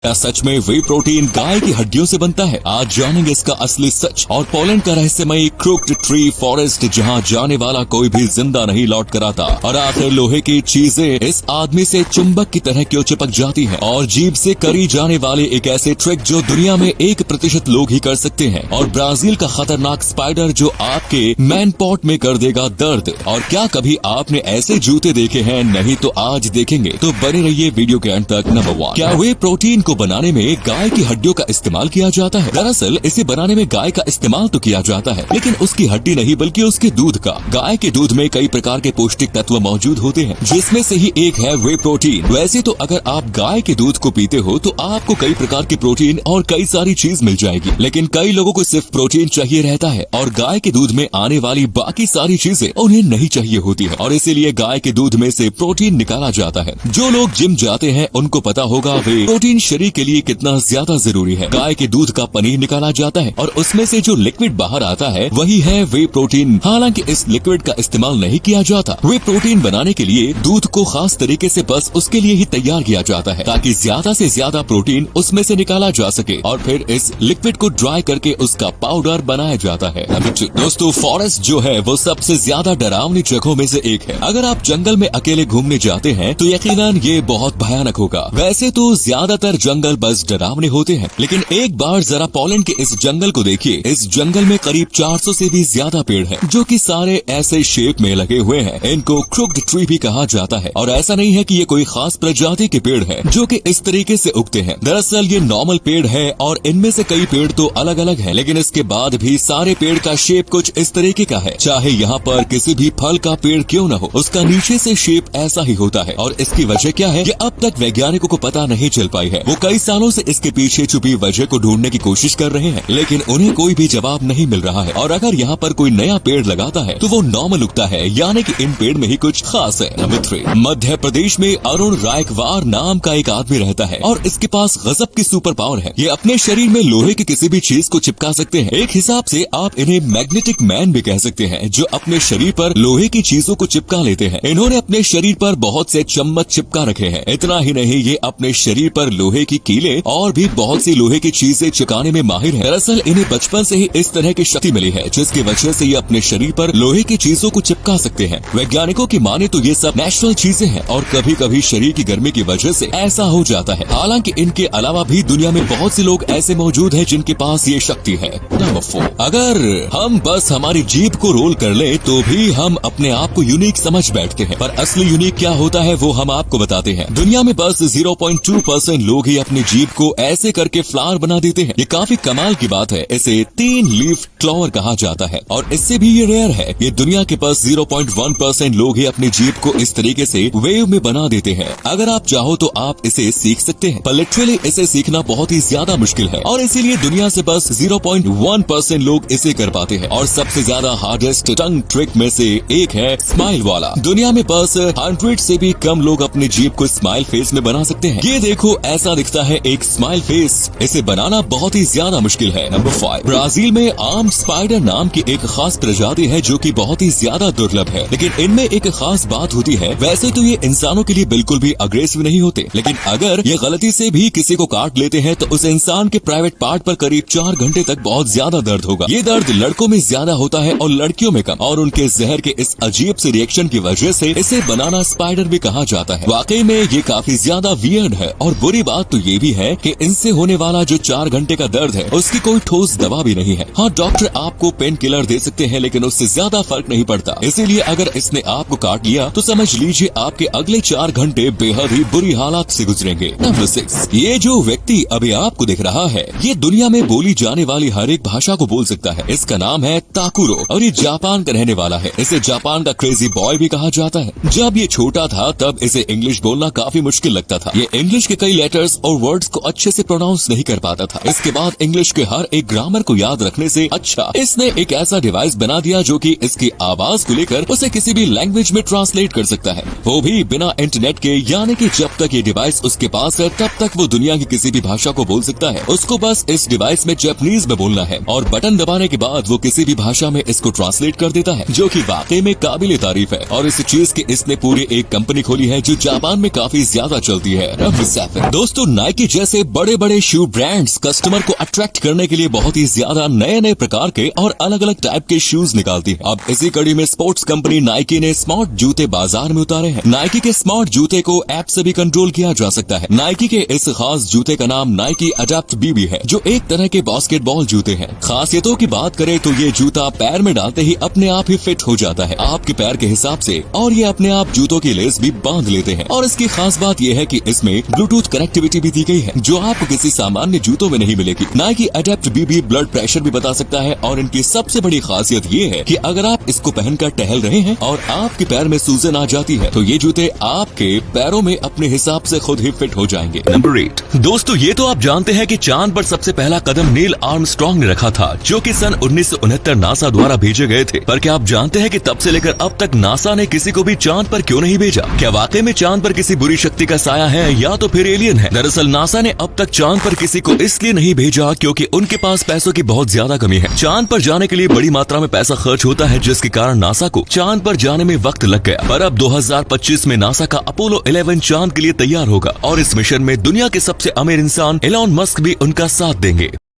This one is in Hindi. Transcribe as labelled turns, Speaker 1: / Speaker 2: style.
Speaker 1: क्या सच में वे प्रोटीन गाय की हड्डियों से बनता है? आज जानेंगे इसका असली सच और पोलैंड का रहस्यमयी क्रूक्ड ट्री फॉरेस्ट, जहां जाने वाला कोई भी जिंदा नहीं लौट कर आता। और आखिर लोहे की चीजें इस आदमी से चुंबक की तरह क्यों चिपक जाती हैं? और जीभ से करी जाने वाले एक ऐसे ट्रिक जो दुनिया में 1% लोग ही कर सकते हैं। और ब्राजील का खतरनाक स्पाइडर जो आपके मैन पॉट में कर देगा दर्द। और क्या कभी आपने ऐसे जूते देखे हैं? नहीं तो आज देखेंगे, तो बने रहिए वीडियो के अंत तक। नंबर 1, क्या वे प्रोटीन को बनाने में गाय की हड्डियों का इस्तेमाल किया जाता है? दरअसल इसे बनाने में गाय का इस्तेमाल तो किया जाता है, लेकिन उसकी हड्डी नहीं बल्कि उसके दूध का। गाय के दूध में कई प्रकार के पौष्टिक तत्व मौजूद होते हैं, जिसमें से ही एक है वे प्रोटीन। वैसे तो अगर आप गाय के दूध को पीते हो तो आपको कई प्रकार के प्रोटीन और कई सारी चीज मिल जाएगी, लेकिन कई लोगों को सिर्फ प्रोटीन चाहिए रहता है और गाय के दूध में आने वाली बाकी सारी चीजें उन्हें नहीं चाहिए होती है, और इसीलिए गाय के दूध में से प्रोटीन निकाला जाता है। जो लोग जिम जाते हैं उनको पता होगा वे प्रोटीन शरीर के लिए कितना ज्यादा जरूरी है। गाय के दूध का पनीर निकाला जाता है और उसमें से जो लिक्विड बाहर आता है वही है वे प्रोटीन। हालांकि इस लिक्विड का इस्तेमाल नहीं किया जाता। वे प्रोटीन बनाने के लिए दूध को खास तरीके से बस उसके लिए ही तैयार किया जाता है, ताकि ज्यादा से ज्यादा प्रोटीन उसमें से निकाला जा सके, और फिर इस लिक्विड को ड्राई करके उसका पाउडर बनाया जाता है। दोस्तों, फॉरेस्ट जो है वो सबसे ज्यादा डरावनी जगहों में से एक है। अगर आप जंगल में अकेले घूमने जाते हैं तो यकीनन ये बहुत भयानक होगा। वैसे तो ज्यादातर जंगल बस डरावने होते हैं, लेकिन एक बार जरा पोलैंड के इस जंगल को देखिए। इस जंगल में करीब 400 से भी ज्यादा पेड़ हैं, जो कि सारे ऐसे शेप में लगे हुए हैं। इनको क्रूक्ड ट्री भी कहा जाता है, और ऐसा नहीं है कि ये कोई खास प्रजाति के पेड़ हैं जो कि इस तरीके से उगते हैं। दरअसल ये नॉर्मल पेड़ है और इनमें से कई पेड़ तो अलग अलग हैं, लेकिन इसके बाद भी सारे पेड़ का शेप कुछ इस तरीके का है। चाहे यहाँ पर किसी भी फल का पेड़ क्यों न हो, उसका नीचे से शेप ऐसा ही होता है। और इसकी वजह क्या है, ये अब तक वैज्ञानिकों को पता नहीं चल पाई है। वो कई सालों से इसके पीछे छुपी वजह को ढूंढने की कोशिश कर रहे हैं, लेकिन उन्हें कोई भी जवाब नहीं मिल रहा है। और अगर यहाँ पर कोई नया पेड़ लगाता है तो वो नॉर्मल उगता है, यानी कि इन पेड़ में ही कुछ खास है। नंबर 3, मध्य प्रदेश में अरुण रायकवार नाम का एक आदमी रहता है और इसके पास गजब की सुपर पावर है। ये अपने शरीर में लोहे की किसी भी चीज को चिपका सकते हैं। एक हिसाब से आप इन्हें मैग्नेटिक मैन भी कह सकते हैं, जो अपने शरीर पर लोहे की चीजों को चिपका लेते हैं। इन्होंने अपने शरीर पर बहुत से चम्मच चिपका रखे हैं। इतना ही नहीं, ये अपने शरीर पर लोहे की कीले और भी बहुत सी लोहे की चीजें चिपकाने में माहिर है। दरअसल इन्हें बचपन से ही इस तरह की शक्ति मिली है, जिसकी वजह से ये अपने शरीर पर लोहे की चीजों को चिपका सकते हैं। वैज्ञानिकों की माने तो ये सब नेचुरल चीजें हैं, और कभी कभी शरीर की गर्मी की वजह से ऐसा हो जाता है। हालांकि इनके अलावा भी दुनिया में बहुत से लोग ऐसे मौजूद हैं जिनके पास ये शक्ति है। नंबर 4, अगर हम बस हमारी जीभ को रोल कर ले तो भी हम अपने आप को यूनिक समझ बैठते हैं, पर असली यूनिक क्या होता है वो हम आपको बताते हैं। दुनिया में बस 0.2% लोग ही अपनी जीभ को ऐसे करके फ्लावर बना देते हैं। ये काफी कमाल की बात है। इसे 3 लीफ क्लॉवर कहा जाता है, और इससे भी ये रेयर है। ये दुनिया के पास 0.1% लोग ही अपनी जीभ को इस तरीके से वेव में बना देते हैं। अगर आप चाहो तो आप इसे सीख सकते हैं, पर लिटरली इसे सीखना बहुत ही ज्यादा मुश्किल है, और इसीलिए दुनिया से बस 0.1% लोग इसे कर पाते हैं। और सबसे ज्यादा हार्डेस्ट टंग ट्रिक में से एक है स्माइल वाला। दुनिया में बस 100 से भी कम लोग अपनी जीभ को स्माइल फेस में बना सकते हैं। ये देखो, ऐसा दिखता है एक स्माइल फेस। इसे बनाना बहुत ही ज्यादा मुश्किल है। नंबर 5, ब्राजील में आर्म स्पाइडर नाम की एक खास प्रजाति है जो कि बहुत ही ज्यादा दुर्लभ है, लेकिन इनमें एक खास बात होती है। वैसे तो ये इंसानों के लिए बिल्कुल भी अग्रेसिव नहीं होते, लेकिन अगर ये गलती से भी किसी को काट लेते हैं तो उस इंसान के प्राइवेट पार्ट पर करीब 4 घंटे तक बहुत ज्यादा दर्द होगा। ये दर्द लड़कों में ज्यादा होता है और लड़कियों में कम, और उनके जहर के इस अजीब से रिएक्शन की वजह से इसे बनाना स्पाइडर भी कहा जाता है। वाकई में ये काफी ज्यादा वियर्ड है, और बुरी बात तो ये भी है कि इनसे होने वाला जो 4 घंटे का दर्द है उसकी कोई ठोस दवा भी नहीं है। हाँ, डॉक्टर आपको पेन किलर दे सकते हैं, लेकिन उससे ज्यादा फर्क नहीं पड़ता। इसीलिए अगर इसने आपको काट लिया तो समझ लीजिए आपके अगले 4 घंटे बेहद ही बुरी हालात से गुजरेंगे। नंबर 6, ये जो व्यक्ति अभी आपको दिख रहा है ये दुनिया में बोली जाने वाली हर एक भाषा को बोल सकता है। इसका नाम है ताकुरो, और ये जापान का रहने वाला है। इसे जापान का क्रेजी बॉय भी कहा जाता है। जब ये छोटा था तब इसे इंग्लिश बोलना काफी मुश्किल लगता था। ये इंग्लिश के कई लेटर्स और वर्ड्स को अच्छे से प्रोनाउंस नहीं कर पाता था। इसके बाद इंग्लिश के हर एक ग्रामर को याद रखने से अच्छा इसने एक ऐसा डिवाइस बना दिया जो कि इसकी आवाज को लेकर उसे किसी भी लैंग्वेज में ट्रांसलेट कर सकता है, वो भी बिना इंटरनेट के। यानी कि जब तक ये डिवाइस उसके पास है तब तक वो दुनिया की किसी भी भाषा को बोल सकता है। उसको बस इस डिवाइस में जापानीज में बोलना है, और बटन दबाने के बाद वो किसी भी भाषा में इसको ट्रांसलेट कर देता है, जो कि वाकई में काबिले तारीफ है। और इस चीज की इसने पूरी एक कंपनी खोली है जो जापान में काफी ज्यादा चलती है। नंबर 7, दोस्तों, नाइकी जैसे बड़े बड़े शू ब्रांड्स कस्टमर को अट्रैक्ट करने के लिए बहुत ही ज्यादा नए नए प्रकार के और अलग अलग टाइप के शूज निकालती है। अब इसी कड़ी में स्पोर्ट्स कंपनी नाइकी ने स्मार्ट जूते बाजार में उतारे हैं। नाइकी के स्मार्ट जूते को ऐप से भी कंट्रोल किया जा सकता है। नाइकी के इस खास जूते का नाम नाइकी अडेप्ट बीबी है, जो एक तरह के बास्केटबॉल जूते हैं। खासियतों की बात करें तो ये जूता पैर में डालते ही अपने आप ही फिट हो जाता है आपके पैर के हिसाब से, और ये अपने आप जूतों की लेस भी बांध लेते हैं। और इसकी खास बात यह है कि इसमें ब्लूटूथ कनेक्टिविटी भी दी गई है, जो आपको किसी सामान्य जूतों में नहीं मिलेगी। नाइकी अडेप्ट बीबी ब्लड प्रेशर भी बता सकता है, और इनकी सबसे बड़ी खासियत ये है कि अगर आप इसको पहनकर टहल रहे हैं और आपके पैर में सूजन आ जाती है तो ये जूते आपके पैरों में अपने हिसाब से खुद ही फिट हो जाएंगे।
Speaker 2: नंबर 8। दोस्तों, ये तो आप जानते हैं कि चांद पर सबसे पहला कदम नील आर्मस्ट्रांग ने रखा था, जो कि सन 1969 नासा द्वारा भेजे गए थे। पर क्या आप जानते हैं कि तब से लेकर अब तक नासा ने किसी को भी चांद पर क्यों नहीं भेजा? क्या वाकई में चांद पर किसी बुरी शक्ति का साया है या तो फिर एलियन है? दरअसल नासा ने अब तक चांद पर किसी को इसलिए नहीं भेजा क्योंकि उनके पास पैसों की बहुत ज्यादा कमी है। चांद पर जाने के लिए बड़ी मात्रा में पैसा खर्च होता है, जिसके कारण नासा को चांद पर जाने में वक्त लग गया। पर अब 2025 में नासा का अपोलो 11 चांद के लिए तैयार होगा, और इस मिशन में दुनिया के सबसे अमीर इंसान एलॉन मस्क भी उनका साथ देंगे।